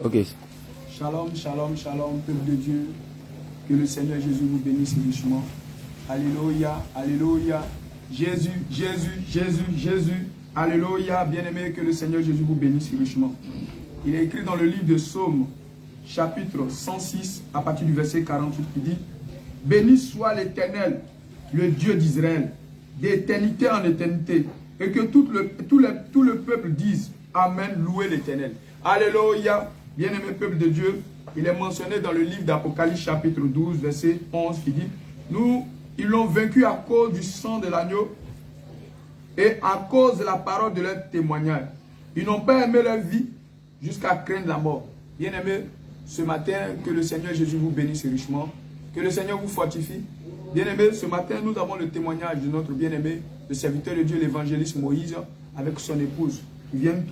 Ok. Shalom, shalom, shalom, peuple de Dieu. Que le Seigneur Jésus vous bénisse richement. Alléluia, alléluia. Jésus, Jésus, Jésus, Jésus. Alléluia. Bien-aimé, que le Seigneur Jésus vous bénisse richement. Il est écrit dans le livre de Psaume, chapitre 106, à partir du verset 48, qui dit: béni soit l'Éternel, le Dieu d'Israël, d'éternité en éternité. Et que tout le peuple dise: Amen, louez l'Éternel. Alléluia. Bien-aimé peuple de Dieu, il est mentionné dans le livre d'Apocalypse chapitre 12, verset 11, qui dit: ils l'ont vaincu à cause du sang de l'agneau et à cause de la parole de leur témoignage. Ils n'ont pas aimé leur vie jusqu'à craindre la mort. Bien-aimé, ce matin, que le Seigneur Jésus vous bénisse richement, que le Seigneur vous fortifie. Bien-aimé, ce matin, nous avons le témoignage de notre bien-aimé, le serviteur de Dieu, l'évangéliste Moïse, avec son épouse. Ils viennent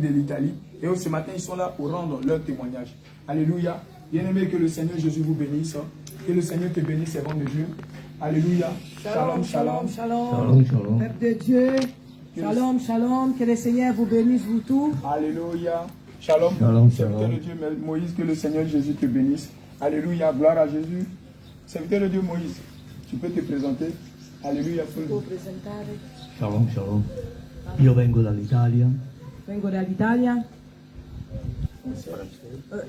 de l'Italie. Et ce matin, ils sont là pour rendre leur témoignage. Alléluia. Bien-aimé, que le Seigneur Jésus vous bénisse. Que le Seigneur te bénisse, servant de Dieu. Alléluia. Shalom, shalom, shalom. Shalom, shalom. Peuple de Dieu. Shalom, shalom. Que le Seigneur vous bénisse, vous tous. Alléluia. Shalom. Shalom, serviteur de Dieu, Moïse, que le Seigneur Jésus te bénisse. Alléluia. Gloire à Jésus. Serviteur de Dieu, Moïse, tu peux te présenter. Alléluia. Shalom, shalom. Io vengo dall'Italia. Vengo dall'Italia.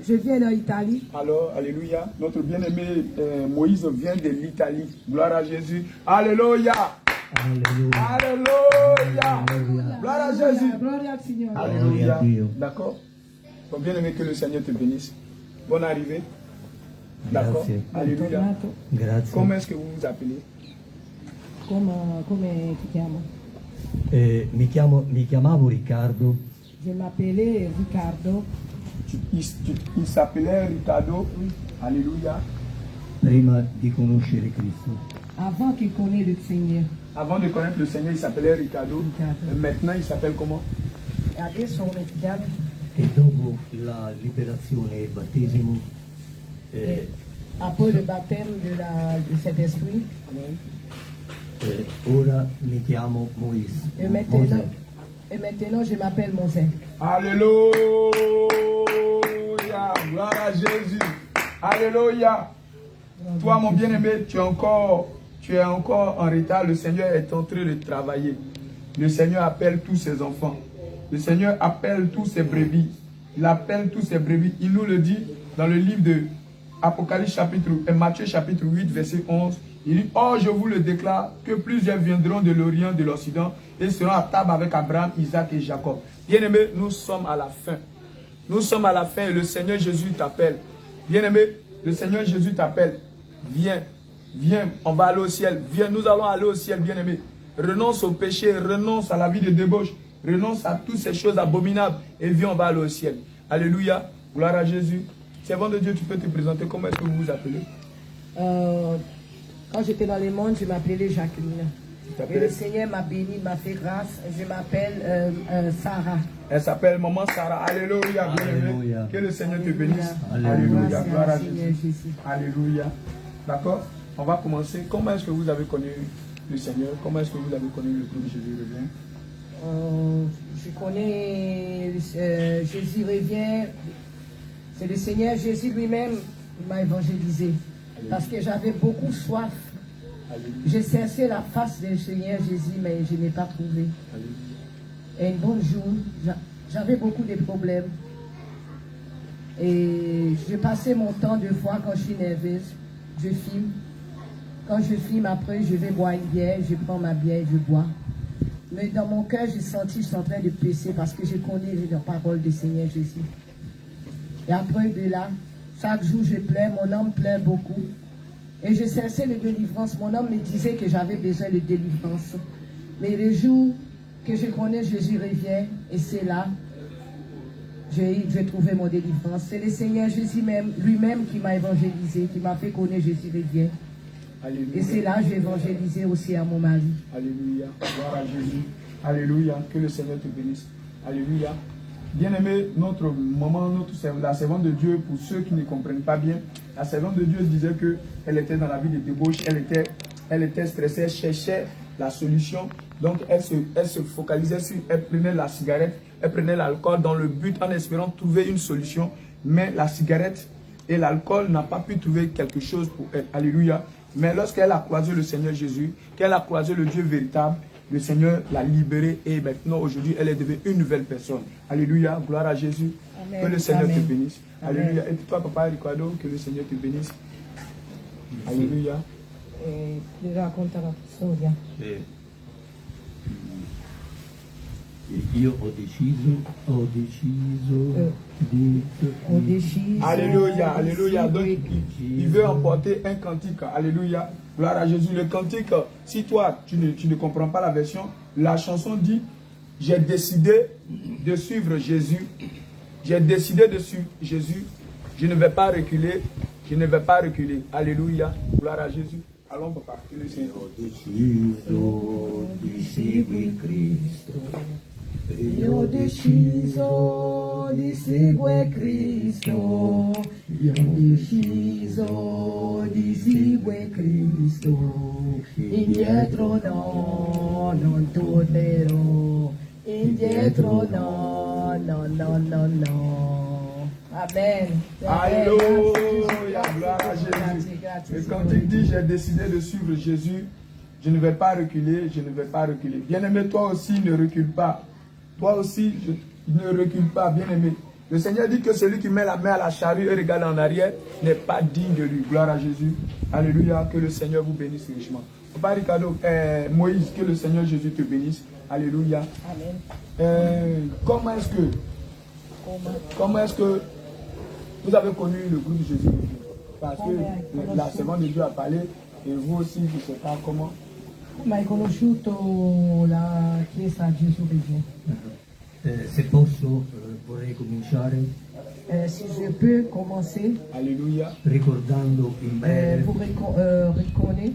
Je viens de l'Italie. Alors, alléluia. Notre bien-aimé Moïse vient de l'Italie. Gloire à Jésus. Alléluia. Alléluia. Alléluia. Gloire à Jésus. Gloria al Signore. Alléluia. D'accord. Bon, bien-aimé, que le Seigneur te bénisse. Bonne arrivée. D'accord. Alléluia. Grazie. Comment est-ce que vous vous appelez? Come ti chiamo? Mi chiamavo Riccardo. Je m'appelais Riccardo. Il s'appelait Riccardo. Oui. Alléluia. Prima di conoscere Cristo. Avant qu'il connaisse le Seigneur. Avant de connaître le Seigneur, il s'appelait Riccardo. Et maintenant, il s'appelle comment? Adesso come ti chiami? E dopo la liberazione e il battesimo. Après le baptême de cet esprit. Ora mi chiamo Moïse. Et maintenant je m'appelle Mosè. Alléluia. Gloire à Jésus. Alléluia. Toi, mon bien-aimé, tu es encore en retard. Le Seigneur est en train de travailler. Le Seigneur appelle tous ses enfants. Le Seigneur appelle tous ses brebis. Il appelle tous ses brebis. Il nous le dit dans le livre de Matthieu chapitre 8, verset 11. Il dit: oh, je vous le déclare, que plusieurs viendront de l'Orient, de l'Occident, et seront à table avec Abraham, Isaac et Jacob. Bien-aimé, nous sommes à la fin. Nous sommes à la fin et le Seigneur Jésus t'appelle. Bien-aimé, le Seigneur Jésus t'appelle. Viens, viens, on va aller au ciel. Viens, nous allons aller au ciel, bien-aimé. Renonce au péché, renonce à la vie de débauche, renonce à toutes ces choses abominables et viens, on va aller au ciel. Alléluia, gloire à Jésus. Servant de Dieu, tu peux te présenter. Comment est-ce que vous vous appelez? Quand j'étais dans le monde, je m'appelais Jacqueline. Et le Seigneur m'a béni, m'a fait grâce. Je m'appelle Sarah. Elle s'appelle Maman Sarah. Alléluia. Alléluia. Que le Seigneur te bénisse. Alléluia. Gloire à Jésus. Alléluia. D'accord? On va commencer. Comment est-ce que vous avez connu le Seigneur? Comment est-ce que vous avez connu le groupe Jésus revient? Je connais Jésus revient. C'est le Seigneur Jésus lui-même qui m'a évangélisé. Parce que j'avais beaucoup soif. J'ai cherché la face du Seigneur Jésus, mais je n'ai pas trouvé. Et un bon jour, j'avais beaucoup de problèmes. Et je passais mon temps de fois quand je suis nerveuse. Je filme. Quand je filme, après, je vais boire une bière. Je prends ma bière et je bois. Mais dans mon cœur, j'ai senti que je suis en train de pécher parce que je connais la parole du Seigneur Jésus. Et après de là, chaque jour, je pleure, mon âme pleure beaucoup. Et je cherchais la délivrance. Mon âme me disait que j'avais besoin de délivrance. Mais le jour que je connais Jésus revient, et c'est là, j'ai trouvé mon délivrance. C'est le Seigneur Jésus lui-même qui m'a évangélisé, qui m'a fait connaître Jésus revient. Alléluia. Et c'est là que j'ai évangélisé aussi à mon mari. Alléluia. Gloire à Jésus. Alléluia. Que le Seigneur te bénisse. Alléluia. Bien-aimé, notre maman, la servante de Dieu, pour ceux qui ne comprennent pas bien, la servante de Dieu disait qu'elle était dans la vie de débauche, elle était stressée, la solution. Donc elle se focalisait sur, elle prenait la cigarette, elle prenait l'alcool dans le but en espérant trouver une solution. Mais la cigarette et l'alcool n'ont pas pu trouver quelque chose pour elle. Alléluia. Mais lorsqu'elle a croisé le Seigneur Jésus, qu'elle a croisé le Dieu véritable, le Seigneur l'a libérée et maintenant aujourd'hui elle est devenue une nouvelle personne. Alléluia. Gloire à Jésus. Amen. Que le Seigneur te bénisse. Amen. Alléluia. Et toi, Papa Ricardo, que le Seigneur te bénisse. Alléluia. Io ho deciso. Alléluia, alléluia. Donc, il veut emporter un cantique. Alléluia. Gloire à Jésus. Le cantique, si toi, tu ne comprends pas la version, la chanson dit, j'ai décidé de suivre Jésus. J'ai décidé de suivre Jésus. Je ne vais pas reculer. Je ne vais pas reculer. Alléluia. Gloire à Jésus. Allons, papa. Ho deciso di seguire Cristo. Io ho deciso di seguire Cristo. Io ho deciso di seguire Cristo. Indietro no, non tornerò. Indietro no, no, no, no, no. Amen. Alléluia, gloire à Jésus. Et quand il dit j'ai décidé de suivre Jésus, je ne vais pas reculer, je ne vais pas reculer. Bien-aimé, toi aussi ne recule pas. Toi aussi ne recule pas, bien-aimé. Le Seigneur dit que celui qui met la main à la charrue et regarde en arrière n'est pas digne de lui. Gloire à Jésus. Alléluia, que le Seigneur vous bénisse richement. Papa Ricardo, Moïse, que le Seigneur Jésus te bénisse. Alléluia. Amen. Comment est-ce que vous avez connu le groupe Jésus? Parce que la Semaine de Dieu a parlé et vous aussi, je ne sais pas comment. Ma hai conosciuto la Chiesa Gesù Cristo? Se posso, vorrei cominciare Si je peux commencer, Alléluia. ricordando in breve vous reconnaissez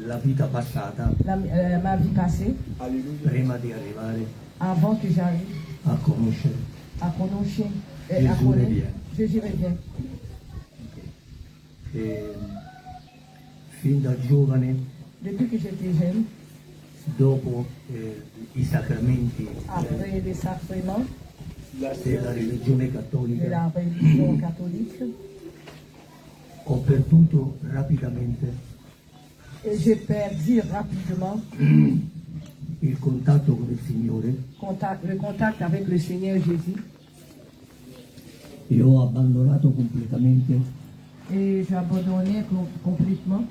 la vita passata ma vie passée, Alléluia. prima di arrivare avant que j'arrive a conoscere à connaître, Gesù revient. Jésus revient. Fin da giovane, Depuis que j'étais jeune, dopo i sacramenti après les sacrements della religione de cattolica, la religion catholique, ho perduto rapidamente et j'ai perdu rapidement il contatto con il Signore le contact avec le Seigneur Jésus e ho abbandonato completamente et j'ai abandonné complètement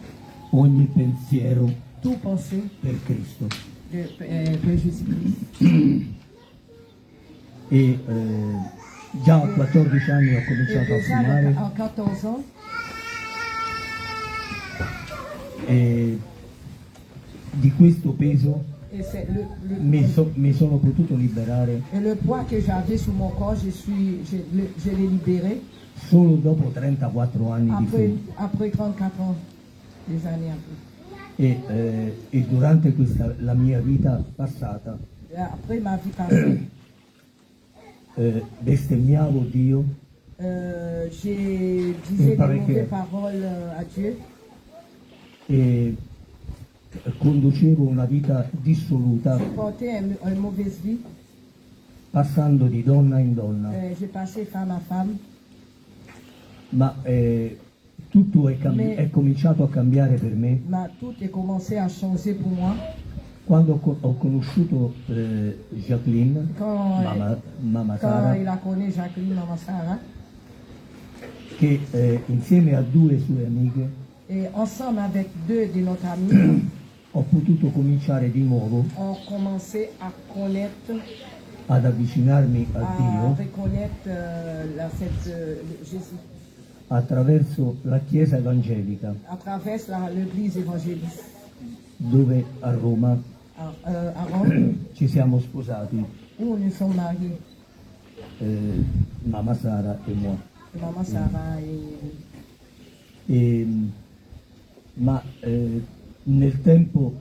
ogni pensiero tout pensée per Cristo. de Jésus-Christ. E già a 14 anni ho Et cominciato a déjà fumare en 14 ans, e di questo peso et c'est mi sono potuto liberare et le poids que j'avais sur mon corps, je l'ai libéré solo dopo 34 anni di fumo. après 34 ans, des années après. E durante la mia vita passata Après ma vie passée, bestemmiavo Dio, j'ai disais des mauvaises paroles à Dieu e conducevo una vita dissoluta, j'ai porté une mauvaise vie, passando di donna in donna, j'ai passé femme à femme, ma tutto è cominciato a cambiare per me mais tout est commencé à changer pour moi quando ho conosciuto Jacqueline, quand, mamma quand Sara, il a connu Jacqueline, maman Sarah, che insieme a 2 sue amiche et ensemble avec 2 de notre amis, ho potuto cominciare di nuovo on commençait à connaître, ad avvicinarmi a à Dio reconnaître Jésus attraverso la Chiesa evangelica, à travers l'église évangéliste dove a Roma à Rome, ci siamo sposati, où nous sommes mariés, mamma Sara e moi. maman Sarah et Ma nel tempo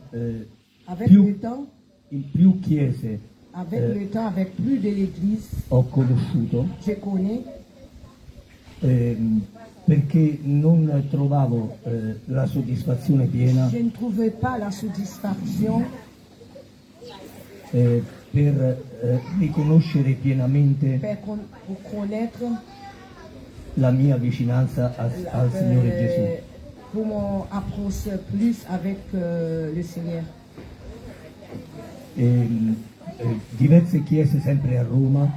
avec le temps, in più chiese avec le temps, avec plus de l'église, ho conosciuto, je connais, perché non trovavo la soddisfazione piena Je ne trouvais pas la satisfaction per riconoscere pienamente pour connaître la mia vicinanza al Signore Gesù. pour m'approcher plus avec le Seigneur. Diverse chiese sempre a Roma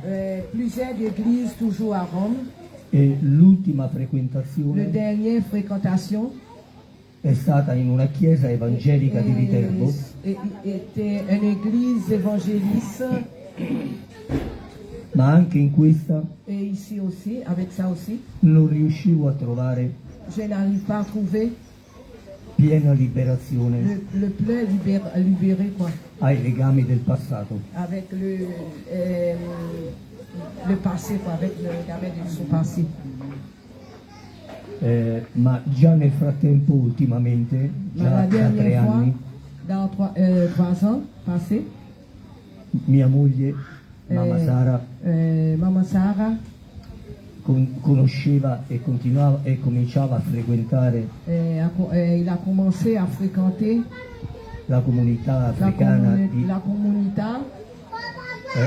Plusieurs églises toujours à Rome. e l'ultima Le frequentazione dernier fréquentation è stata in una chiesa evangelica di Viterbo était une église évangéliste ma anche in questa et ici aussi, avec ça aussi, non riuscivo a trovare je n'arrive pas à trouver piena liberazione le plein libéré quoi, ai legami del passato. avec le passé quoi, avec le gamin de son passé. Ma già nel frattempo, ultimamente, Mais già la da 3 dernière fois, anni, dans 3 ans passés, mia moglie, mamma Sara, Maman Sarah conosceva e continuava e cominciava a frequentare il a commencé à fréquenter la comunità africana la communauté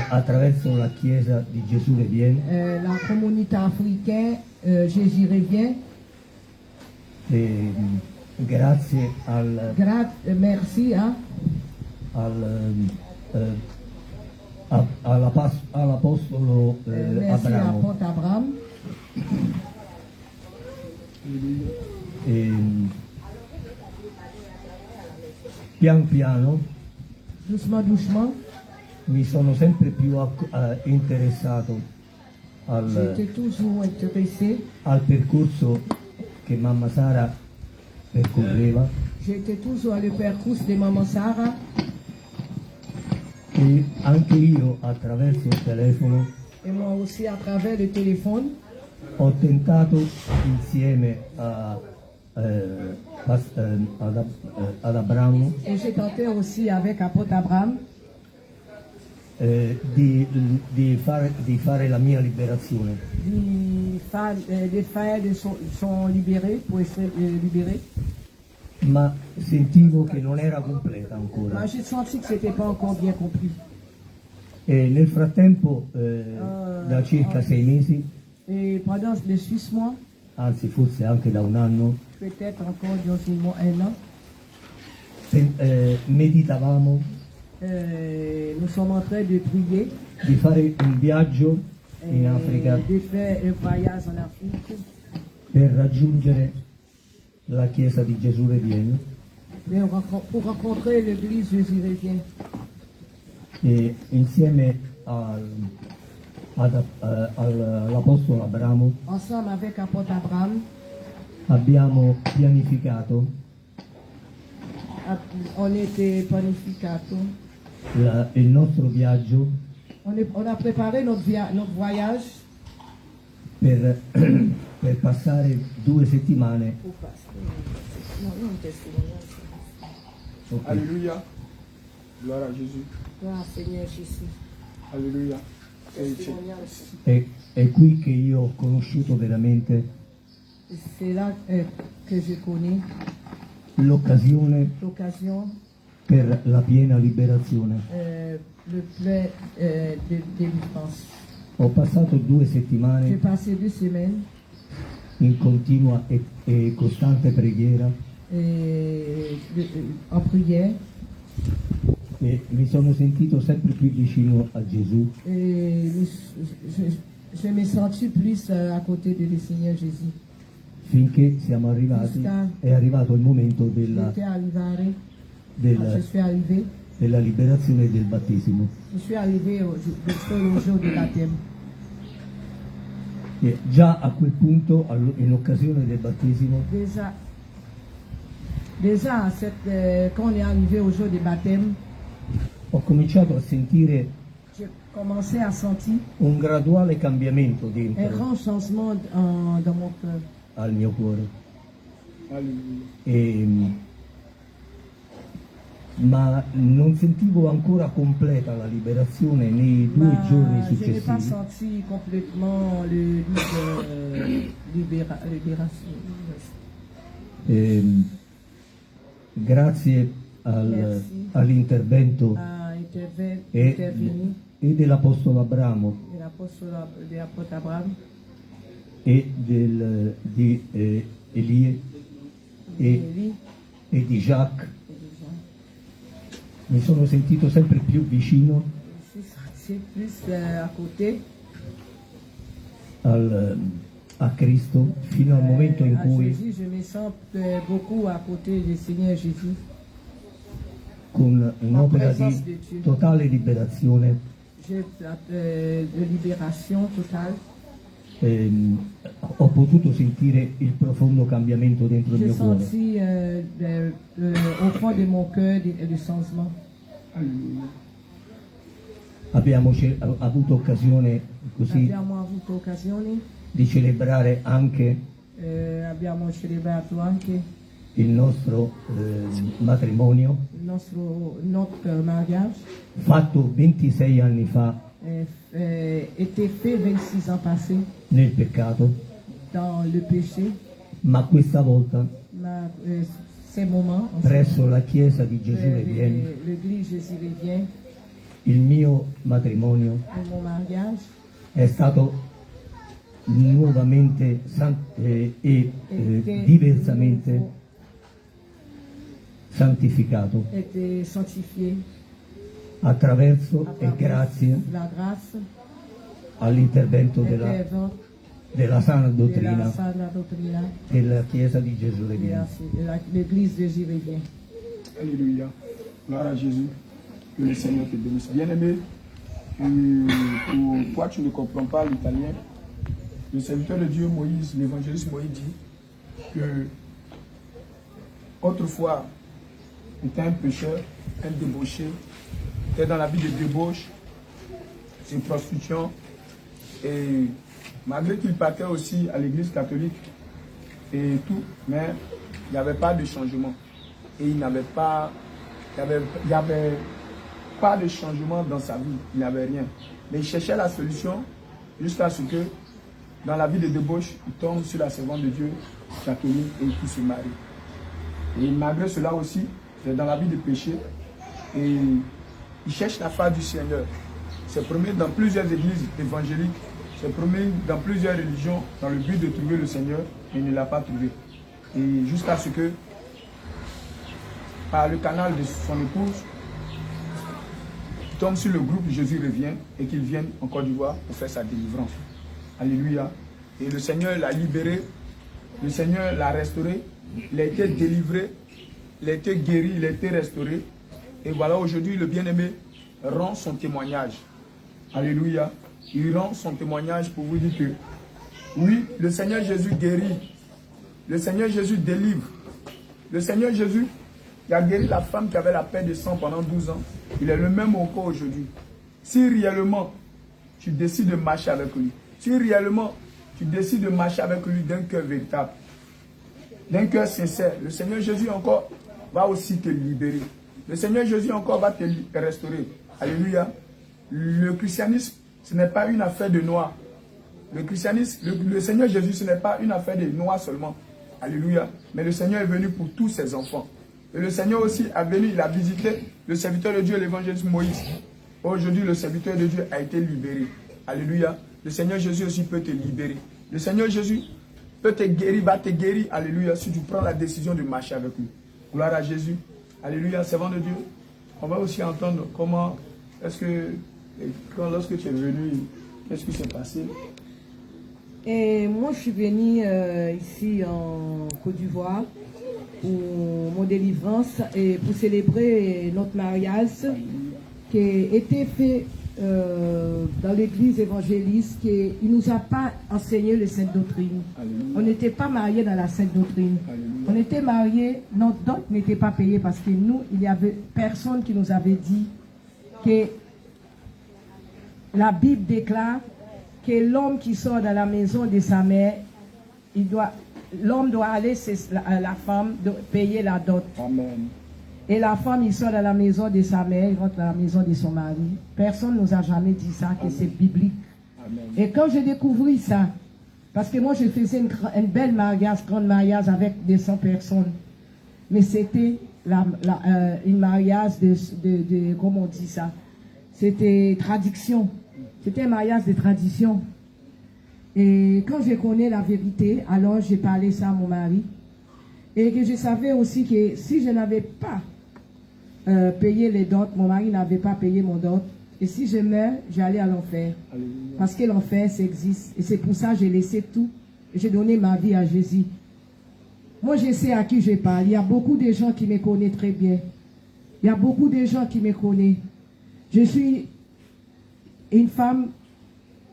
attraverso la chiesa di Gesù Revien. la communauté africaine Jésus revient. Grazie al Merci all'apostolo merci à Abramo. l'apôtre Abraham. Pian piano Doucement, doucement, mi sono sempre più interessato j'étais toujours intéressé. al percorso che mamma Sara percorreva J'étais toujours le parcours de Maman Sarah. e anche io attraverso il telefono Et moi aussi à travers le téléphone. ho tentato insieme ad Abramo Et j'ai tenté aussi avec l'apôtre Abraham di fare la mia liberazione, les frères sont libérés pour être libérés. ma sentivo che non era completa ancora. Moi, j'ai senti que c'était pas encore bien compris. E nel frattempo, da circa 6 mesi, Et pendant les 6 mois, anzi forse anche da un anno, peut-être encore dans 1 an, meditavamo nous sommes en train de prier, di fare un viaggio in Africa de faire un voyage en Afrique per raggiungere la chiesa di Gesù Revien pour rencontrer l'église Jésus revient. e insieme all'apostolo Abramo Ensemble avec l'apôtre Abraham, abbiamo pianificato on était planificato. il nostro viaggio On a préparé notre voyage per, per passare 2 settimane. pour passer. Non, non, testimoniage. Ok. Alléluia. Gloire à Jésus. Gloire Seigneur Jésus. Alléluia. Testimoniage. È qui che io ho conosciuto veramente C'est là que je connais l'occasione l'occasion, per la piena liberazione. le plein de délivrance. Ho passato 2 J'ai settimane passé 2 semaines in continua e costante preghiera en prière e mi sono sentito sempre più vicino a Gesù et je me senti plus à côté de le Seigneur Jésus. finché siamo arrivati, è arrivato il momento J'étais arrivé, je suis arrivé, della liberazione e del battesimo. je suis arrivé au jour du baptême. E già a quel punto, in occasione del battesimo, Déjà quand on est arrivé au jour du baptême, ho cominciato a sentire j'ai commencé à sentir un graduale cambiamento un dentro grand changement dans mon cœur. al mio cuore. Alléluia. E ma non sentivo ancora completa la liberazione nei 2 giorni Je n'ai pas successivi. senti complètement le libération. Grazie Merci. all'intervento A intervenu e dell'Apostolo Abramo de l'apôtre Abraham e di Elie Élie e di Jacques. et de Jean. Mi sono sentito sempre più vicino Je suis senti plus à côté a Cristo fino al momento in à cui Jésus. Je me sens beaucoup à côté du Seigneur Jésus. con un'opera di totale liberazione J'ai de libération totale. ho potuto sentire il profondo cambiamento dentro il J'ai mio cuore. senti au fond de mon cœur le changement. Alléluia. Abbiamo avuto occasione così Abbiamo avuto occasione, di celebrare anche abbiamo celebrato anche il nostro matrimonio notre mariage. fatto 26 anni fa Était fait 26 ans passés nel peccato, dans le péché. ma questa volta Ces moments, presso la chiesa di Gesù Revienne, l'église Jésus revient, il mio matrimonio mon mariage è stato nuovamente diversamente santificato était sanctifié attraverso e grazie la grâce all'intervento intervint della sana de la dottrina sana doctrina della chiesa di Gesù de Revienne. l'église de Jésus revient. Alléluia. Gloire à Jésus. Que le Seigneur te bénisse. Bien-aimé, pour toi, tu ne comprends pas l'italien. Le serviteur de Dieu, Moïse, l'évangéliste Moïse dit que autrefois, il était un pécheur, un débauché, il était dans la vie de débauche, une prostitution, et malgré qu'il partait aussi à l'église catholique et tout, mais il n'y avait pas de changement. Et il n'y avait pas de changement dans sa vie, il n'avait rien. Mais il cherchait la solution jusqu'à ce que, dans la vie de débauche, il tombe sur la servante de Dieu catholique et qu'il se marie. Et malgré cela aussi, il est dans la vie de péché et il cherche la face du Seigneur. Il s'est promené dans plusieurs églises évangéliques, il s'est promené dans plusieurs religions dans le but de trouver le Seigneur et il ne l'a pas trouvé. Et jusqu'à ce que, par le canal de son épouse, il tombe sur le groupe Jésus revient et qu'il vienne en Côte d'Ivoire pour faire sa délivrance. Alléluia. Et le Seigneur l'a libéré, le Seigneur l'a restauré, il a été délivré, il a été guéri, il a été restauré. Et voilà, aujourd'hui, le bien-aimé rend son témoignage. Alléluia. Il rend son témoignage pour vous dire que, oui, le Seigneur Jésus guérit, le Seigneur Jésus délivre, le Seigneur Jésus, il a guéri la femme qui avait la perte de sang pendant 12 ans. Il est le même encore aujourd'hui. Si réellement tu décides de marcher avec lui, si réellement tu décides de marcher avec lui d'un cœur véritable, d'un cœur sincère, le Seigneur Jésus encore va aussi te libérer. Le Seigneur Jésus encore va te restaurer. Alléluia. Le christianisme, ce n'est pas une affaire de noirs. Le christianisme, le Seigneur Jésus, ce n'est pas une affaire de noirs seulement. Alléluia. Mais le Seigneur est venu pour tous ses enfants. Et le Seigneur aussi a venu, il a visité le serviteur de Dieu, l'évangéliste Moïse. Aujourd'hui, le serviteur de Dieu a été libéré. Alléluia. Le Seigneur Jésus aussi peut te libérer. Le Seigneur Jésus peut te guérir, va te guérir. Alléluia. Si tu prends la décision de marcher avec lui. Gloire à Jésus. Alléluia. Servant de Dieu. On va aussi entendre comment est-ce que, lorsque tu es venu, qu'est-ce qui s'est passé? Et moi, je suis venue ici en Côte d'Ivoire pour mon délivrance et pour célébrer notre mariage qui a été fait dans l'église évangéliste. Il ne nous a pas enseigné la sainte doctrine. Alléluia. On n'était pas mariés dans la sainte doctrine. Alléluia. On était mariés, notre dot n'était pas payée parce que nous, il y avait personne qui nous avait dit que la Bible déclare que l'homme qui sort de la maison de sa mère, l'homme doit aller à la femme de payer la dot. Amen. Et la femme, il sort de la maison de sa mère, il rentre dans la maison de son mari. Personne ne nous a jamais dit ça, que c'est biblique. Amen. Et quand j'ai découvert ça, parce que moi je faisais une belle mariage, grande mariage avec 200 personnes, mais c'était une mariage de comment on dit ça, c'était tradition, c'était un mariage de tradition. Et quand je connais la vérité, alors j'ai parlé ça à mon mari, et que je savais aussi que si je n'avais pas payé les dots, mon mari n'avait pas payé mon dot, et si je meurs, j'allais à l'enfer. Parce que l'enfer, ça existe. Et c'est pour ça que j'ai laissé tout. Et j'ai donné ma vie à Jésus. Moi, je sais à qui je parle. Il y a beaucoup de gens qui me connaissent très bien. Il y a beaucoup de gens qui me connaissent. Je suis une femme,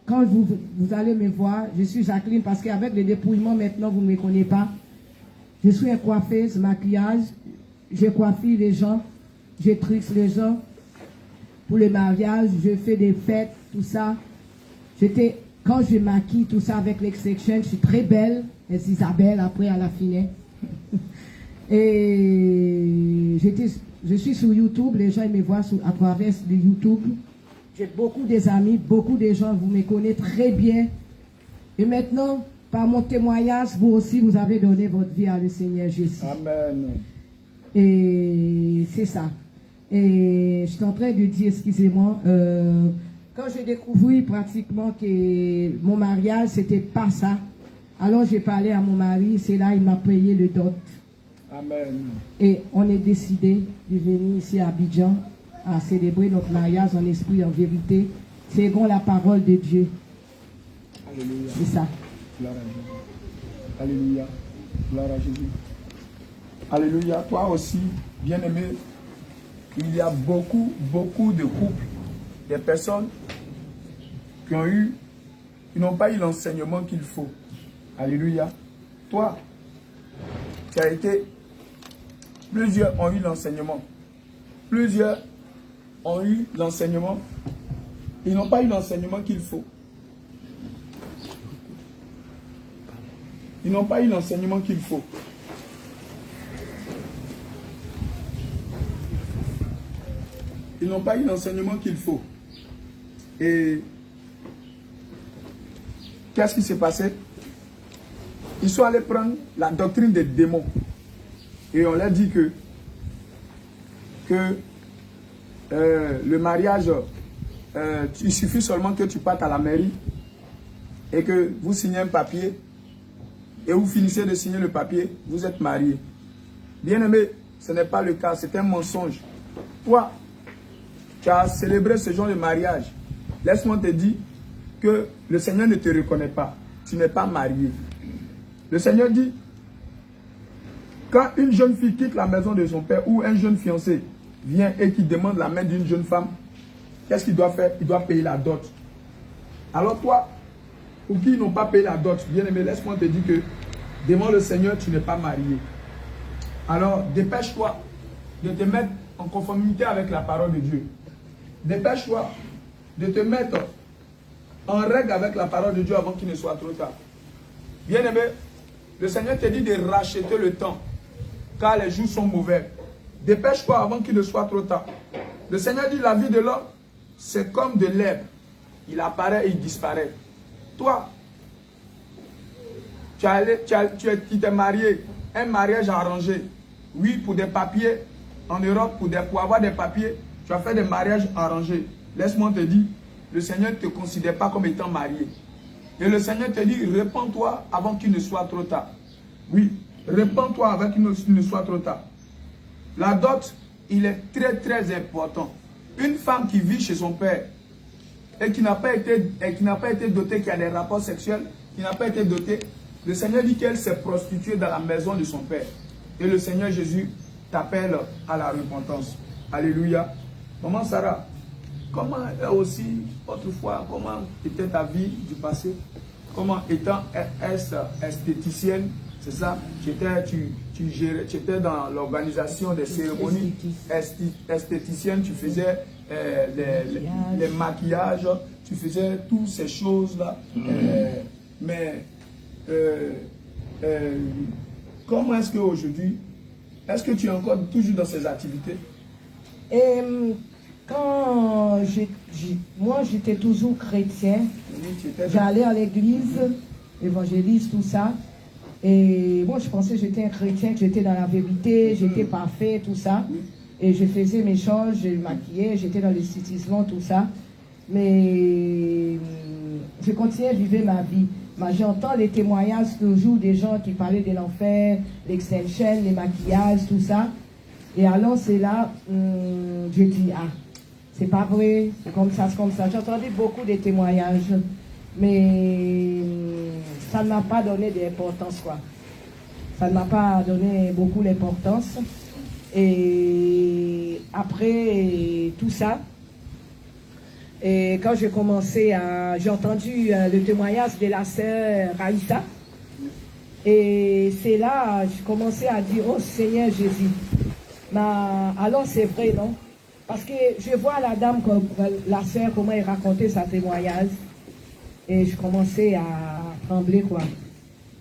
quand vous allez me voir, je suis Jacqueline, parce qu'avec le dépouillement, maintenant, vous ne me connaissez pas. Je suis une coiffeuse, maquillage. Je coiffe les gens. Je trixe les gens. Pour le mariage, je fais des fêtes, tout ça. Quand je maquille tout ça avec l'exception, je suis très belle. Et Isabelle, après, à la fin. Et je suis sur YouTube, les gens ils me voient à travers YouTube. J'ai beaucoup d'amis, beaucoup de gens, vous me connaissez très bien. Et maintenant, par mon témoignage, vous aussi, vous avez donné votre vie à le Seigneur Jésus. Amen. Et c'est ça. Et je suis en train de dire, excusez-moi, quand j'ai découvert pratiquement que mon mariage, c'était pas ça, alors j'ai parlé à mon mari, c'est là il m'a payé le dot. Amen. Et on est décidé de venir ici à Abidjan à célébrer notre mariage en esprit et en vérité, selon la parole de Dieu. Alléluia. C'est ça. Gloire à Jésus. Alléluia. Gloire à Jésus. Alléluia. Toi aussi, bien-aimé, il y a beaucoup de couples, des personnes qui n'ont pas eu l'enseignement qu'il faut. Alléluia. Toi, tu as été, plusieurs ont eu l'enseignement. Plusieurs ont eu l'enseignement. Ils n'ont pas eu l'enseignement qu'il faut. Ils n'ont pas eu l'enseignement qu'il faut. Ils n'ont pas eu l'enseignement qu'il faut. Et qu'est-ce qui s'est passé? Ils sont allés prendre la doctrine des démons. Et on leur dit que le mariage, il suffit seulement que tu partes à la mairie et que vous signez un papier et vous finissez de signer le papier, vous êtes mariés. Bien aimé, ce n'est pas le cas, c'est un mensonge. Toi, tu as célébré ce genre de mariage. Laisse-moi te dire que le Seigneur ne te reconnaît pas. Tu n'es pas marié. Le Seigneur dit, quand une jeune fille quitte la maison de son père ou un jeune fiancé vient et qui demande la main d'une jeune femme, qu'est-ce qu'il doit faire? Il doit payer la dot. Alors toi, pour qui n'ont pas payé la dot, bien aimé, laisse-moi te dire que devant le Seigneur, tu n'es pas marié. Alors, dépêche-toi de te mettre en conformité avec la parole de Dieu. Dépêche-toi de te mettre en règle avec la parole de Dieu avant qu'il ne soit trop tard. Bien aimé, le Seigneur te dit de racheter le temps, car les jours sont mauvais. Dépêche-toi avant qu'il ne soit trop tard. Le Seigneur dit la vie de l'homme, c'est comme de l'herbe. Il apparaît et il disparaît. Toi, tu t'es marié, un mariage arrangé. Oui, pour des papiers en Europe, pour avoir des papiers, tu as fait des mariages arrangés. Laisse-moi te dire, le Seigneur ne te considère pas comme étant marié. Et le Seigneur te dit, répands-toi avant qu'il ne soit trop tard. Oui, répands-toi avant qu'il ne soit trop tard. La dot, il est très important. Une femme qui vit chez son père et qui n'a pas été dotée, qui a des rapports sexuels, qui n'a pas été dotée, le Seigneur dit qu'elle s'est prostituée dans la maison de son père. Et le Seigneur Jésus t'appelle à la repentance. Alléluia. Maman Sarah, comment aussi, autrefois, comment était ta vie du passé? Comment étant esthéticienne, c'est ça? Tu étais dans l'organisation des cérémonies esthéticiennes, tu faisais les maquillages, tu faisais toutes ces choses-là. Mais comment est-ce qu'aujourd'hui, Est-ce que tu es encore toujours dans ces activités? Et quand moi j'étais toujours chrétien, j'allais à l'église, évangéliste, tout ça. Et moi je pensais que j'étais un chrétien, que j'étais dans la vérité, j'étais parfait, tout ça. Et je faisais mes choses, je maquillais, j'étais dans l'esthétisme, tout ça. Mais je continuais à vivre ma vie. J'entends les témoignages toujours des gens qui parlaient de l'enfer, l'extension, les maquillages, tout ça. Et alors c'est là, je dis, ah, c'est pas vrai, c'est comme ça, c'est comme ça. J'ai entendu beaucoup de témoignages, mais ça ne m'a pas donné d'importance, quoi. Ça ne m'a pas donné beaucoup d'importance. Et après tout ça, et quand j'ai commencé à... J'ai entendu le témoignage de la sœur Raïssa. Et c'est là que j'ai commencé à dire, oh Seigneur Jésus. Alors c'est vrai, non? Parce que je vois la dame, la sœur, comment elle racontait sa témoignage. Et je commençais à trembler, quoi.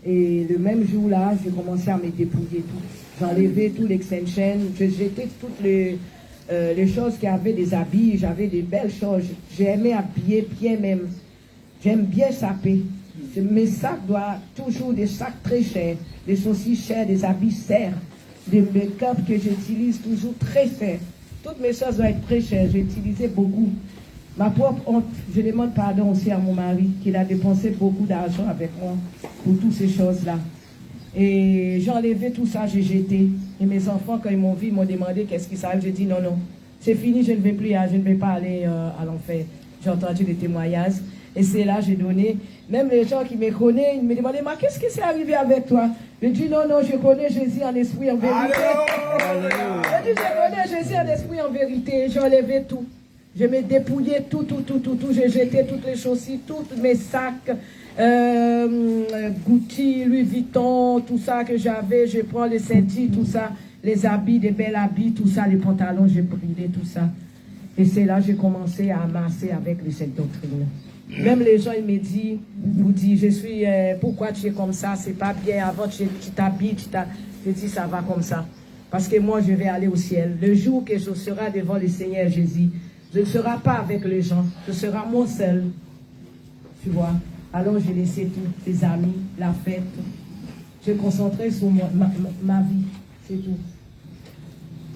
Et le même jour-là, j'ai commencé à me dépouiller tout. J'enlevais tout l'extension, je jetais toutes les choses qui avaient des habits, j'avais des belles choses. J'aimais habiller bien même. J'aime bien saper. Mes sacs doivent toujours des sacs très chers, des saucisses chères, des habits serres, des make-up que j'utilise toujours très chers. Toutes mes choses doivent être très chères, j'ai utilisé beaucoup. Ma propre honte, je demande pardon aussi à mon mari, qu'il a dépensé beaucoup d'argent avec moi pour toutes ces choses-là. Et j'ai enlevé tout ça, j'ai jeté. Et mes enfants, quand ils m'ont vu, ils m'ont demandé qu'est-ce qui s'arrive. J'ai dit non, non, c'est fini, je ne vais plus, je ne vais pas aller à l'enfer. J'ai entendu des témoignages. Et c'est là j'ai donné. Même les gens qui me connaissent, ils me demandaient, mais qu'est-ce qui s'est arrivé avec toi? Je dis non, non, je connais Jésus en esprit, en vérité. Je dis, je connais Jésus en esprit, en vérité. J'ai enlevé tout. Je me dépouillais tout. J'ai jeté toutes les chaussures, tous mes sacs, Gucci, Louis Vuitton, tout ça que j'avais. Je prends les ceintures, tout ça, les habits, des belles habits, tout ça, les pantalons, j'ai brûlé tout ça. Et c'est là que j'ai commencé à amasser avec cette doctrine. Même les gens, ils me disent, je suis, pourquoi tu es comme ça, c'est pas bien, avant tu t'habilles, je dis, ça va comme ça. Parce que moi, je vais aller au ciel. Le jour que je serai devant le Seigneur Jésus, je ne serai pas avec les gens, je serai moi seul. Tu vois? Alors j'ai laissé tous les amis, la fête. Je me concentrais sur ma vie, c'est tout.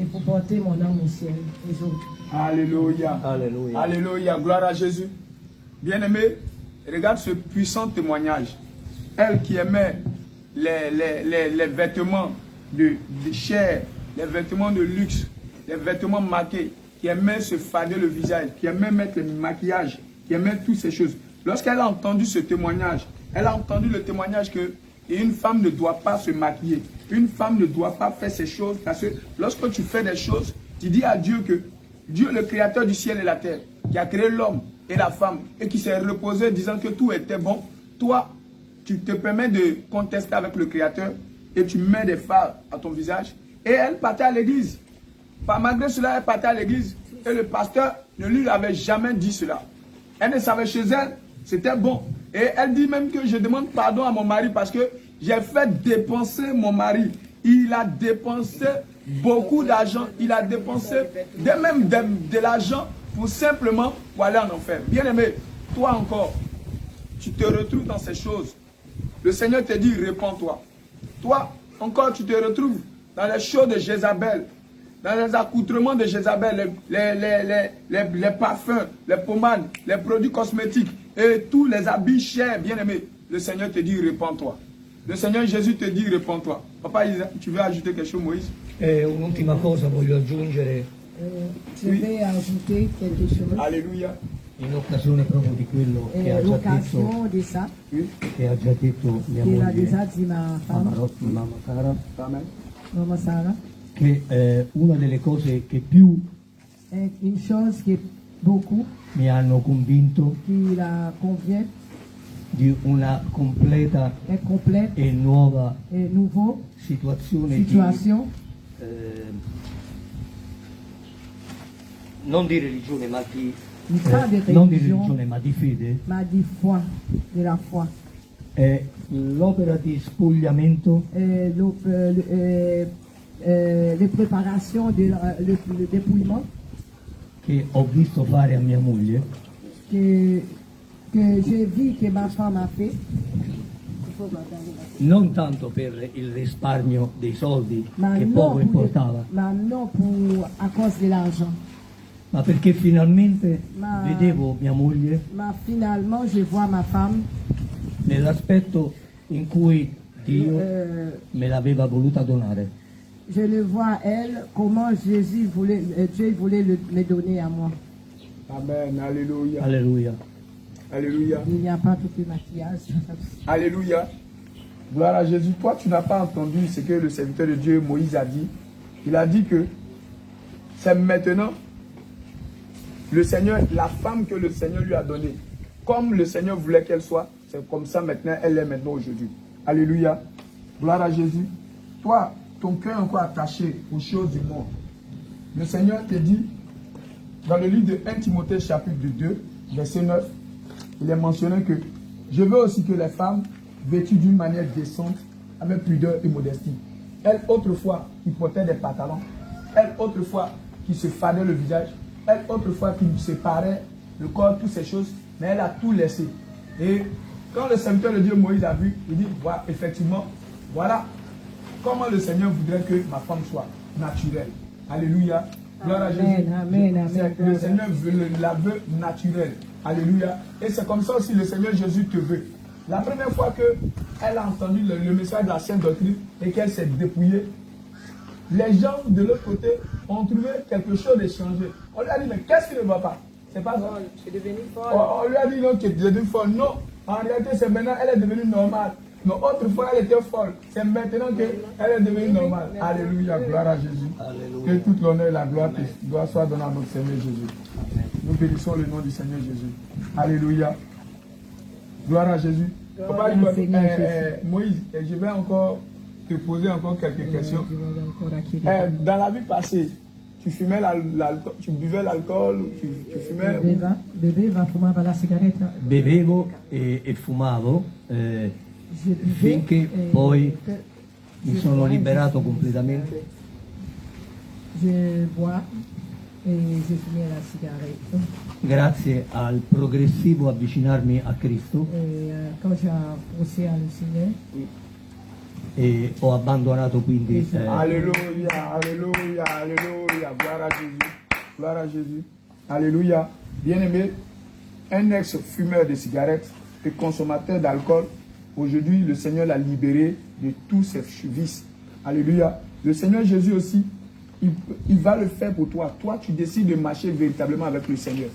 Et pour porter mon âme au ciel, les autres. Alléluia. Alléluia. Alléluia. Gloire à Jésus. Bien-aimé, regarde ce puissant témoignage. Elle qui aimait les vêtements de chair, les vêtements de luxe, les vêtements marqués, qui aimait se fader le visage, qui aimait mettre le maquillage, qui aimait toutes ces choses. Lorsqu'elle a entendu ce témoignage, elle a entendu le témoignage que une femme ne doit pas se maquiller, une femme ne doit pas faire ces choses, parce que lorsque tu fais des choses, tu dis à Dieu que Dieu, le créateur du ciel et la terre, qui a créé l'homme et la femme, et qui s'est reposé disant que tout était bon, toi, tu te permets de contester avec le créateur, et tu mets des fards à ton visage, et elle partait à l'église. Malgré cela, elle partait à l'église, et le pasteur ne lui avait jamais dit cela. Elle ne savait chez elle, c'était bon. Et elle dit même que je demande pardon à mon mari parce que j'ai fait dépenser mon mari. Il a dépensé beaucoup d'argent, il a dépensé même de l'argent pour simplement pour aller en enfer. Bien aimé, toi encore, tu te retrouves dans ces choses. Le Seigneur te dit, répands-toi. Toi encore, tu te retrouves dans les choses de Jézabel, dans les accoutrements de Jézabel, les parfums, les pommades, les produits cosmétiques et tous les habits chers, bien aimés. Le Seigneur te dit, répands-toi. Le Seigneur Jésus te dit, répands-toi. Papa, tu veux ajouter quelque chose, Moïse? Un'ultima cosa voglio aggiungere. Je vais ajouter quelque chose. Alléluia. In occasione proprio di quello che ha già L'occasion detto, de ça, mia qu'il a moglie déjà dit ma femme, Amarotti, mamma cara, Amen. Maman Sarah, che una delle cose che più une chose qui est beaucoup, mi hanno convinto qui la convient, di una completa est complète e nuova et nouveau, situazione situation, di, non di religione ma di pas de non di religion, religione ma di fede, mais de foi, de la foi. è l'opera di spogliamento les préparations de le dépouillement che ho visto fare a mia moglie, que j'ai vu que ma femme a fait. non tanto per il risparmio dei soldi, che non poco pour importava, non à cause de l'argent. ma perché finalmente Ma- vedevo mia moglie Mais finalement, je vois ma femme nell'aspetto in cui Dio me l'aveva voluta donare. je le vois elle, comment Dieu voulait me donner à moi. Amen. Alléluia. Alleluia. Alléluia. Il n'y a pas tout le maquillage. Alléluia. Gloire à Jésus. Toi, tu n'as pas entendu ce que le serviteur de Dieu, Moïse, a dit. Il a dit que c'est maintenant le Seigneur, la femme que le Seigneur lui a donnée. Comme le Seigneur voulait qu'elle soit, c'est comme ça maintenant, elle est maintenant aujourd'hui. Alléluia. Gloire à Jésus. Toi, ton cœur est encore attaché aux choses du monde. Le Seigneur te dit, dans le livre de 1 Timothée chapitre 2, verset 9, il est mentionné que je veux aussi que les femmes vêtues d'une manière décente, avec pudeur et modestie. Elles, autrefois, qui portaient des pantalons. Elles, autrefois, qui se fadaient le visage. Elles, autrefois, qui séparaient le corps, toutes ces choses. Mais elle a tout laissé. Et quand le serviteur de Dieu Moïse a vu, il dit, voilà, effectivement, voilà comment le Seigneur voudrait que ma femme soit naturelle. Alléluia. Gloire à Jésus. Amen. Le Seigneur la veut naturelle. Alléluia. Et c'est comme ça aussi le Seigneur Jésus te veut. La première fois qu'elle a entendu le message de la Sainte Doctrine et qu'elle s'est dépouillée, les gens de l'autre côté ont trouvé quelque chose de changé. On lui a dit, mais qu'est-ce qui ne va pas? C'est pas ça. Je suis devenue folle. On lui a dit non, qu'elle est devenue folle. Non, en réalité, c'est maintenant elle est devenue normale. Non, autrefois, elle était folle. C'est maintenant qu'elle est devenue normale. Alléluia, gloire à Jésus. Alléluia. Que toute l'honneur et la gloire soit donnée à notre Seigneur Jésus. Nous bénissons le nom du Seigneur Jésus. Alléluia. Gloire à Jésus. Papa, Moïse, je vais encore te poser encore quelques questions. Dans la vie passée, tu fumais l'alcool, tu buvais l'alcool, tu fumais. Beveva, fumava la sigaretta. Bevevo e fumavo finché poi mi sono liberato completamente. Je bois et je fumais la cigarette. Grazie al progressivo avvicinarmi a Cristo Et quand j'ai poussé à le Seigneur, e ho abbandonato quindi Alléluia, alléluia, alléluia. Gloire à Jésus. Gloire à Jésus. Alléluia. Bien-aimé, un ex-fumeur de cigarettes et consommateur d'alcool, aujourd'hui, le Seigneur l'a libéré de tous ses vices. Alléluia. Le Seigneur Jésus aussi, il va le faire pour toi. Toi, tu décides de marcher véritablement avec le Seigneur.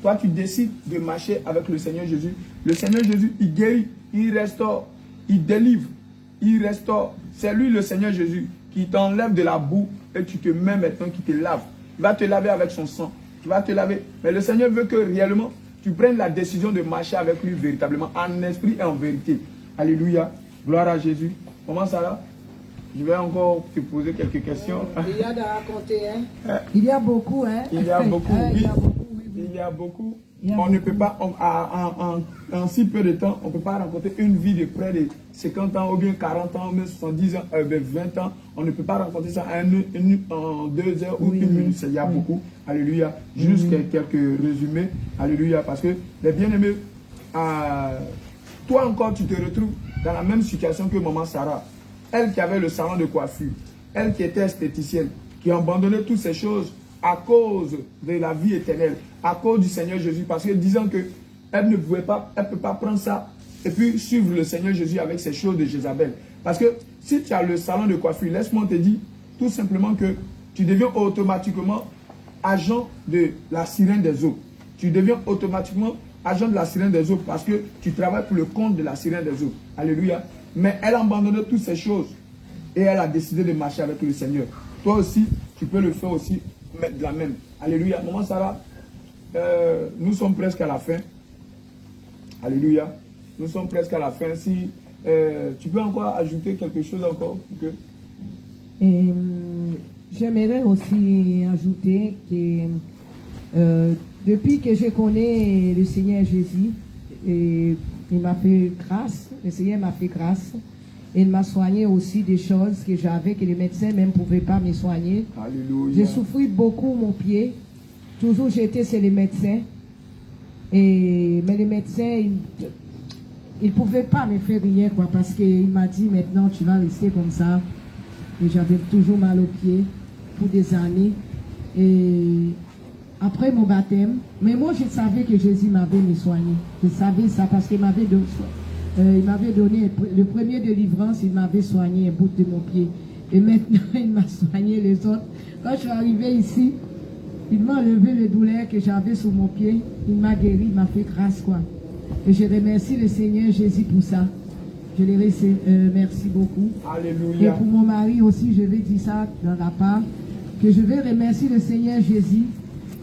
Toi, tu décides de marcher avec le Seigneur Jésus. Le Seigneur Jésus, il guérit, il restaure, il délivre, il restaure. C'est lui, le Seigneur Jésus, qui t'enlève de la boue et tu te mets maintenant, qui te lave. Il va te laver avec son sang. Tu vas te laver. Mais le Seigneur veut que réellement, tu prennes la décision de marcher avec lui véritablement, en esprit et en vérité. Alléluia. Gloire à Jésus. Comment ça va? Je vais encore te poser quelques questions. il y a à raconter, hein? Il y a beaucoup, hein? Il y a beaucoup, il y a beaucoup, oui. Il y a beaucoup. Il y a On ne beaucoup. peut pas, en si peu de temps, on ne peut pas rencontrer une vie de près de 50 ans, ou bien 40 ans, ou bien 70 ans, 20 ans. On ne peut pas rencontrer ça en 2 heures ou Oui, une oui. minute. Il y a beaucoup. Alléluia. Juste quelques résumés. Alléluia. Parce que les bien-aimés, toi encore, tu te retrouves dans la même situation que maman Sarah. Elle qui avait le salon de coiffure, elle qui était esthéticienne, qui a abandonné toutes ces choses à cause de la vie éternelle, à cause du Seigneur Jésus, parce que disant que elle ne pouvait pas, elle ne peut pas prendre ça et puis suivre le Seigneur Jésus avec ces choses de Jézabel. Parce que si tu as le salon de coiffure, laisse-moi te dire tout simplement que tu deviens automatiquement agent de la sirène des eaux. Tu deviens automatiquement agent de la sirène des eaux parce que tu travailles pour le compte de la sirène des eaux. Alléluia. Mais elle a abandonné toutes ces choses et elle a décidé de marcher avec le Seigneur. Toi aussi, tu peux le faire aussi de la même. Alléluia. Maman Sarah, nous sommes presque à la fin. Alléluia. Nous sommes presque à la fin. Si tu peux encore ajouter quelque chose encore que... Et j'aimerais aussi ajouter que depuis que je connais le Seigneur Jésus, et il m'a fait grâce, le Seigneur m'a fait grâce, Il m'a soigné aussi des choses que j'avais, que les médecins même ne pouvaient pas me soigner. Alléluia. J'ai souffert beaucoup mon pied. Toujours j'étais chez les médecins. Mais les médecins, ils ne pouvaient pas me faire rien, quoi, parce qu'il m'a dit maintenant tu vas rester comme ça. Et j'avais toujours mal aux pieds pour des années. Et après mon baptême, mais moi je savais que Jésus m'avait me soigné. Je savais ça parce qu'il m'avait donné le premier délivrance, il m'avait soigné un bout de mon pied. Et maintenant il m'a soigné les autres. Quand je suis arrivée ici, il m'a enlevé les douleurs que j'avais sur mon pied. Il m'a guéri, il m'a fait grâce, quoi. Et je remercie le Seigneur Jésus pour ça. Je les remercie beaucoup. Alléluia. Et pour mon mari aussi, je vais dire ça dans la part, que je vais remercier le Seigneur Jésus,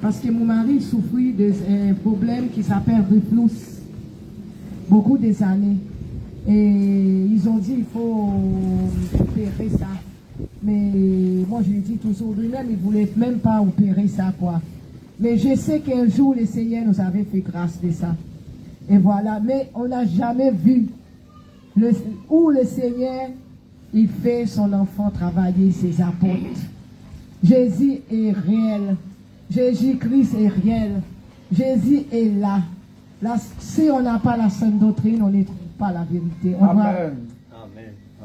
parce que mon mari souffrit d'un problème qui s'appelle reflux. Beaucoup des années. Et ils ont dit il faut opérer ça. Mais moi je lui dis toujours, lui-même il ne voulait même pas opérer ça, quoi. Mais je sais qu'un jour le Seigneur nous avait fait grâce de ça. Et voilà, mais on n'a jamais vu où le Seigneur, il fait son enfant travailler ses apôtres. Jésus est réel. Jésus-Christ est réel. Jésus est là. Si on n'a pas la sainte doctrine, on ne trouve pas la vérité. Amen.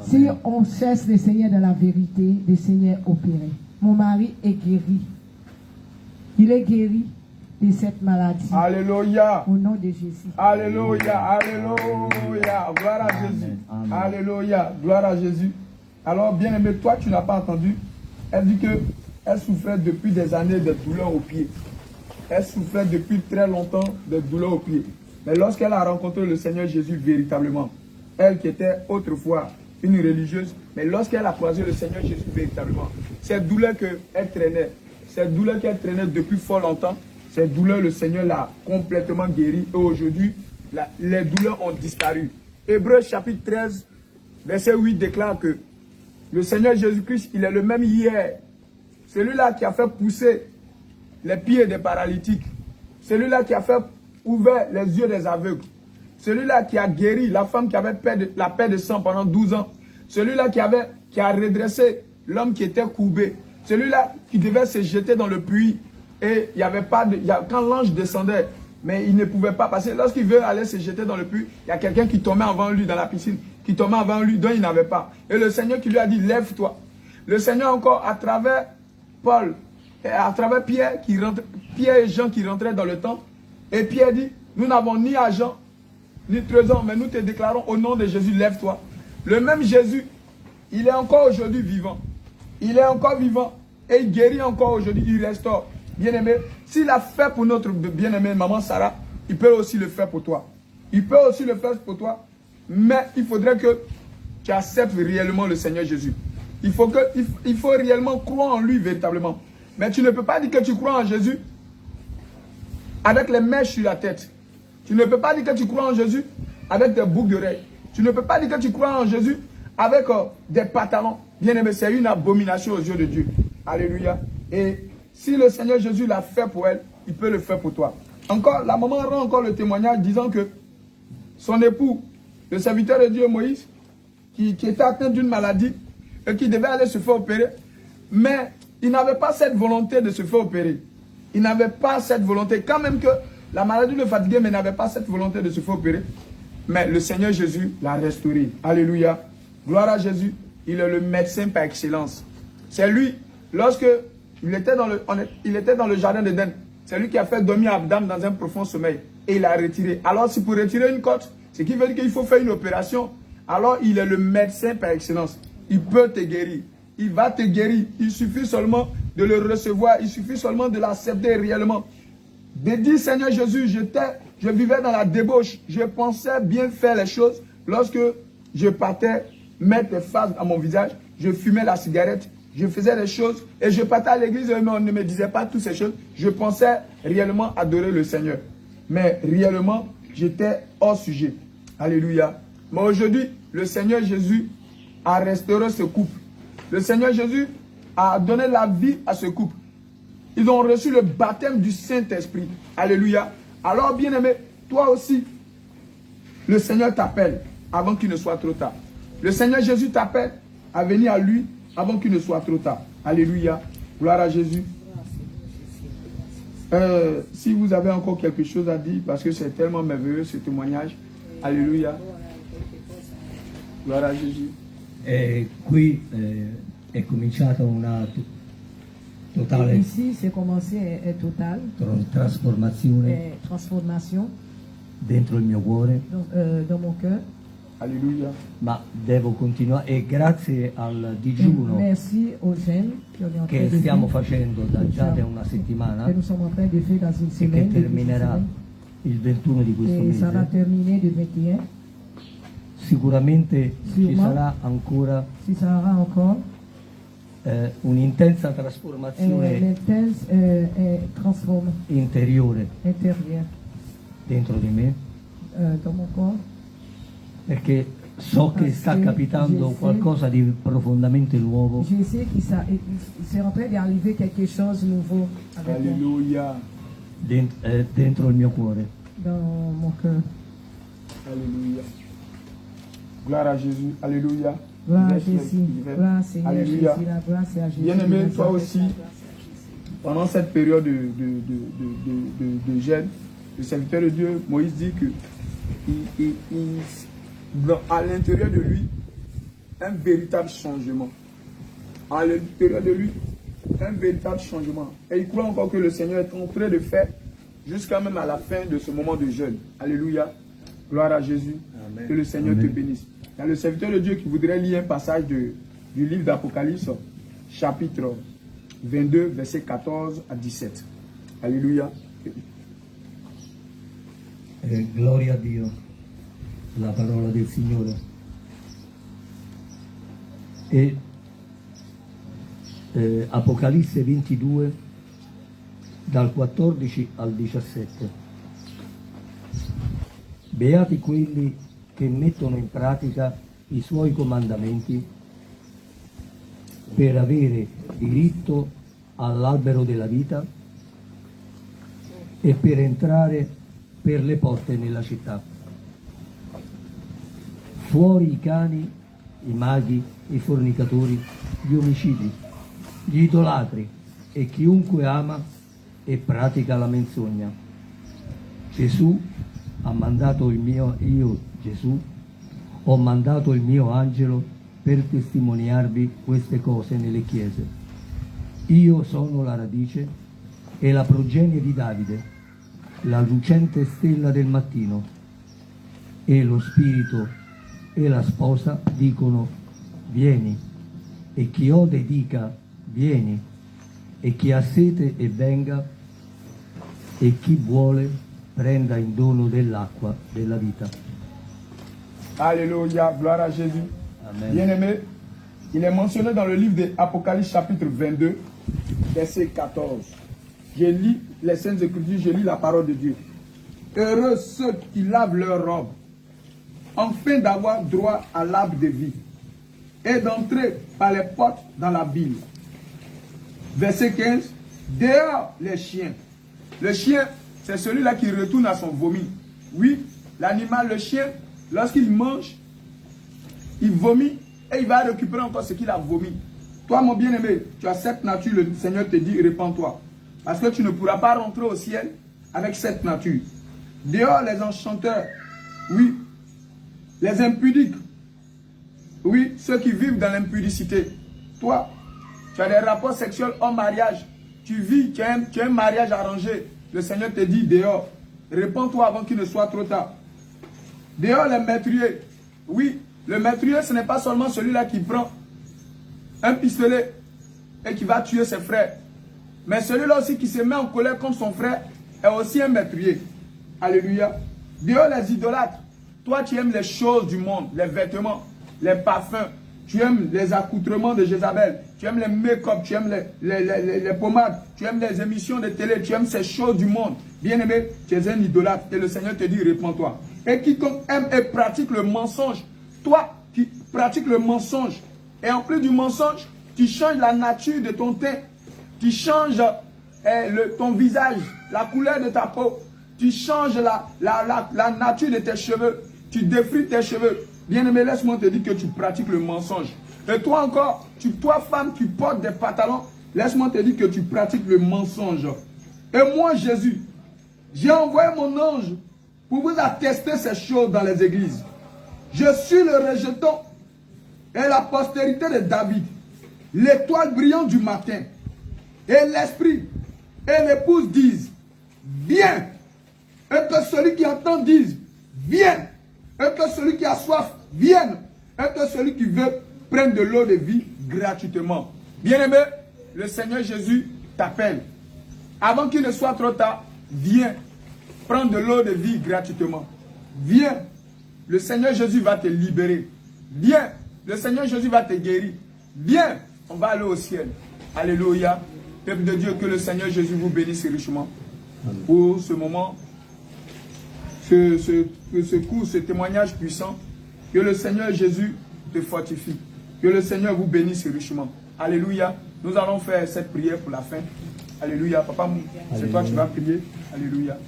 Si on cherche le Seigneur de la vérité, le Seigneur opéré. Mon mari est guéri. Il est guéri de cette maladie. Alléluia. Au nom de Jésus. Alléluia. Alléluia. Gloire à Jésus. Alléluia. Gloire à Jésus. Alors, bien aimé, toi, tu n'as pas entendu. Elle dit qu'elle souffrait depuis des années de douleurs aux pieds. Elle souffrait depuis très longtemps de douleurs aux pieds. Mais lorsqu'elle a rencontré le Seigneur Jésus véritablement, elle qui était autrefois une religieuse, mais lorsqu'elle a croisé le Seigneur Jésus véritablement, cette douleur qu'elle traînait, cette douleur qu'elle traînait depuis fort longtemps, cette douleur, le Seigneur l'a complètement guérie. Et aujourd'hui, les douleurs ont disparu. Hébreux chapitre 13, verset 8 déclare que le Seigneur Jésus-Christ, il est le même hier. Celui-là qui a fait pousser les pieds des paralytiques. Celui-là qui a fait ouvrir les yeux des aveugles. Celui-là qui a guéri la femme qui avait la perte de sang pendant 12 ans. Celui-là qui a redressé l'homme qui était courbé. Celui-là qui devait se jeter dans le puits. Et il n'y avait pas quand l'ange descendait, mais il ne pouvait pas passer. Lorsqu'il veut aller se jeter dans le puits, il y a quelqu'un qui tombait avant lui dans la piscine, qui tombait avant lui, dont il n'avait pas. Et le Seigneur qui lui a dit, lève-toi. Le Seigneur encore, à travers Paul, et à travers Pierre et Jean qui rentraient dans le temple. Et Pierre dit, nous n'avons ni argent, ni trésor, mais nous te déclarons au nom de Jésus, lève-toi. Le même Jésus, il est encore aujourd'hui vivant. Il est encore vivant et il guérit encore aujourd'hui, il restaure. Bien-aimé, s'il a fait pour notre bien-aimée maman Sarah, il peut aussi le faire pour toi. Il peut aussi le faire pour toi, mais il faudrait que tu acceptes réellement le Seigneur Jésus. Il faut réellement croire en lui véritablement. Mais tu ne peux pas dire que tu crois en Jésus avec les mèches sur la tête. Tu ne peux pas dire que tu crois en Jésus avec des boucles d'oreilles. Tu ne peux pas dire que tu crois en Jésus avec des pantalons. Bien-aimé, c'est une abomination aux yeux de Dieu. Alléluia. Et si le Seigneur Jésus l'a fait pour elle, il peut le faire pour toi. Encore, la maman rend encore le témoignage disant que son époux, le serviteur de Dieu Moïse, qui était atteint d'une maladie et qui devait aller se faire opérer, mais il n'avait pas cette volonté de se faire opérer. Il n'avait pas cette volonté, quand même que la maladie le fatiguait, mais il n'avait pas cette volonté de se faire opérer. Mais le Seigneur Jésus l'a restauré. Alléluia. Gloire à Jésus. Il est le médecin par excellence. C'est lui, lorsque il était dans le jardin d'Éden, c'est lui qui a fait dormir Adam dans un profond sommeil. Et il a retiré. Alors, si pour retirer une côte, ce qui veut dire qu'il faut faire une opération, alors il est le médecin par excellence. Il peut te guérir. Il va te guérir. Il suffit seulement de le recevoir. Il suffit seulement de l'accepter réellement. De dire, Seigneur Jésus, je vivais dans la débauche. Je pensais bien faire les choses. Lorsque je partais mettre des faces à mon visage, je fumais la cigarette, je faisais des choses et je partais à l'église, mais on ne me disait pas toutes ces choses. Je pensais réellement adorer le Seigneur. Mais réellement, j'étais hors sujet. Alléluia. Mais aujourd'hui, le Seigneur Jésus a restauré ce couple. Le Seigneur Jésus a donné la vie à ce couple. Ils ont reçu le baptême du Saint-Esprit. Alléluia. Alors, bien-aimé, toi aussi, le Seigneur t'appelle avant qu'il ne soit trop tard. Le Seigneur Jésus t'appelle à venir à lui avant qu'il ne soit trop tard. Alléluia. Gloire à Jésus. Si vous avez encore quelque chose à dire, parce que c'est tellement merveilleux ce témoignage. Alléluia. Gloire à Jésus. E qui è cominciata una totale Ici, c'est commencé est total, trasformazione transformation dentro il mio cuore, dans mon cœur. Alléluia. ma devo continuare e grazie al digiuno Merci aux jeunes qui on est en train che de stiamo faire, facendo già da una settimana que nous sommes en train de faire dans une e che semaine, depuis une terminerà semaine. il 21 di questo Et ça va mese. terminer le 21. Sicuramente ci Sûrement. sarà ancora Si ça aura encore un'intensa trasformazione l'intense transforme interiore intérieur dentro di me, dans mon corps. perché so che sta capitando qualcosa di profondamente nuovo Je sais qu'il c'est en train d'arriver quelque chose de nouveau avec moi, Alléluia. dentro il mio cuore. dans mon cœur. Alléluia. Gloire à Jésus. Alléluia. Gloire à Je vais- Jésus. je vais- Gloire à Seigneur Alléluia. Jésus. La grâce à Jésus. Bien-aimé, toi La aussi, grâce pendant cette période de jeûne, le serviteur de Dieu, Moïse, dit que à l'intérieur de lui, un véritable changement. À l'intérieur de lui, un véritable changement. Et il croit encore que le Seigneur est en train de faire jusqu'à même à la fin de ce moment de jeûne. Alléluia. Gloire à Jésus. Amen. Que le Seigneur Amen. te bénisse. Il y a le serviteur de Dieu qui voudrait lire un passage du livre d'Apocalypse, chapitre 22, verset 14 à 17. Alléluia. Gloria a Dio, la parola del Signore. E Apocalisse 22, dal 14 al 17. Beati quelli che mettono in pratica i suoi comandamenti per avere diritto all'albero della vita e per entrare per le porte nella città. Fuori i cani, i maghi, i fornicatori, gli omicidi, gli idolatri e chiunque ama e pratica la menzogna. Gesù ha mandato io, Gesù, ho mandato il mio angelo per testimoniarvi queste cose nelle chiese. Io sono la radice e la progenie di Davide, la lucente stella del mattino, e lo spirito e la sposa dicono vieni, e chi ode dica vieni, e chi ha sete e venga, e chi vuole prenda in dono dell'acqua della vita. Alléluia. Gloire à Jésus. Amen. Bien-aimé, il est mentionné dans le livre d'Apocalypse chapitre 22, verset 14. Je lis les Saintes Écritures, je lis la parole de Dieu. Heureux ceux qui lavent leurs robes, afin d'avoir droit à l'arbre de vie, et d'entrer par les portes dans la ville. Verset 15. Dehors les chiens. Le chien, c'est celui-là qui retourne à son vomi. Oui, l'animal, le chien, lorsqu'il mange, il vomit et il va récupérer encore ce qu'il a vomi. Toi, mon bien-aimé, tu as cette nature, le Seigneur te dit, répands-toi. Parce que tu ne pourras pas rentrer au ciel avec cette nature. Dehors, les enchanteurs, oui, les impudiques, oui, ceux qui vivent dans l'impudicité. Toi, tu as des rapports sexuels hors mariage. Tu vis, tu as un mariage arrangé. Le Seigneur te dit dehors. Répands-toi avant qu'il ne soit trop tard. Dehors les meurtriers. Oui, le meurtrier, ce n'est pas seulement celui-là qui prend un pistolet et qui va tuer ses frères. Mais celui-là aussi qui se met en colère contre son frère est aussi un meurtrier. Alléluia. Dehors les idolâtres. Toi, tu aimes les choses du monde, les vêtements, les parfums. Tu aimes les accoutrements de Jézabel. Tu aimes les make-up, tu aimes les pommades. Tu aimes les émissions de télé. Tu aimes ces choses du monde. Bien-aimé, tu es un idolâtre. Et le Seigneur te dit, répands-toi. Et quiconque aime et pratique le mensonge. Toi qui pratiques le mensonge. Et en plus du mensonge, tu changes la nature de ton teint. Tu changes ton visage, la couleur de ta peau. Tu changes la nature de tes cheveux. Tu défrites tes cheveux. Bien-aimé, laisse-moi te dire que tu pratiques le mensonge. Et toi encore, toi femme, tu portes des pantalons, laisse-moi te dire que tu pratiques le mensonge. Et moi, Jésus, j'ai envoyé mon ange pour vous attester ces choses dans les églises. Je suis le rejeton et la postérité de David, l'étoile brillante du matin. Et l'esprit et l'épouse disent, viens. Et que celui qui entend dise, viens. Et que celui qui a soif vienne. Et que celui qui veut prenne de l'eau de vie gratuitement. Bien-aimé, le Seigneur Jésus t'appelle. Avant qu'il ne soit trop tard, viens. Prends de l'eau de vie gratuitement. Viens. Le Seigneur Jésus va te libérer. Viens. Le Seigneur Jésus va te guérir. Viens. On va aller au ciel. Alléluia. Peuple de Dieu, que le Seigneur Jésus vous bénisse richement. Pour ce moment, ce cours, ce témoignage puissant. Que le Seigneur Jésus te fortifie. Que le Seigneur vous bénisse richement. Alléluia. Nous allons faire cette prière pour la fin. Alléluia. Papa, c'est toi qui vas prier. Alléluia.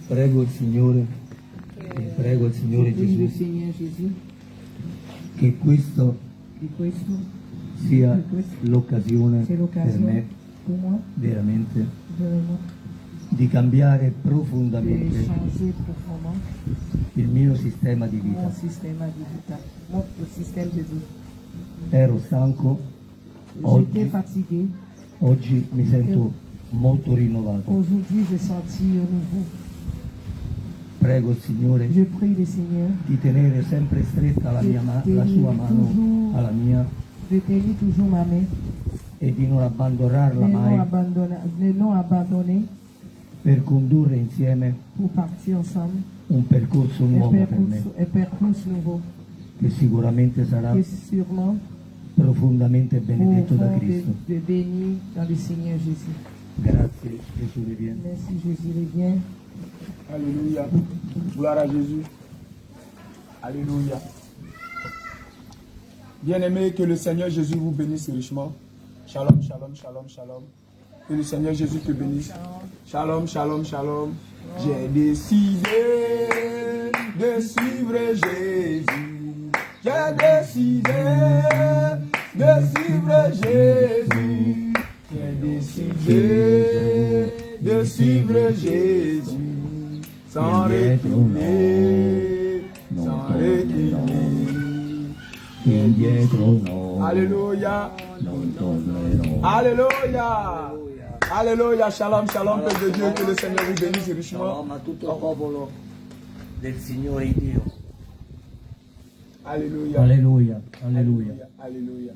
Prego il Signore Gesù che questo sia l'occasione per me veramente di cambiare profondamente il mio sistema di vita. Ero stanco, oggi mi sento molto rinnovato. Aujourd'hui, je senti nouveau. Prego il Signore Je prie le Seigneur di tenere sempre stretta la sua mano alla mia de tenir toujours ma main, e di non abbandonarla mai de non abandonner per condurre insieme pour partir ensemble. un percorso nuovo per me, Un percorso nouveau che sicuramente sarà qui sûrement profondamente benedetto da Cristo. de béni dans le Seigneur Jésus. Grazie Gesù riviene. Merci Jésus, reviens. Alléluia. Gloire à Jésus. Alléluia. Bien-aimé, que le Seigneur Jésus vous bénisse richement. Shalom, shalom, shalom, shalom. Que le Seigneur Jésus te bénisse. Shalom, shalom, shalom. J'ai décidé de suivre Jésus. J'ai décidé de suivre Jésus. J'ai décidé de suivre Jésus. Sans reculer, sans reculer. Indietro no, Alléluia. non tornerò. Alléluia. Alléluia. Shalom, shalom, peuple de Dieu. Que le Seigneur vous bénisse richement. Shalom a tutto il popolo del Signore Dio. Alléluia. Alleluia, alleluia. Alléluia.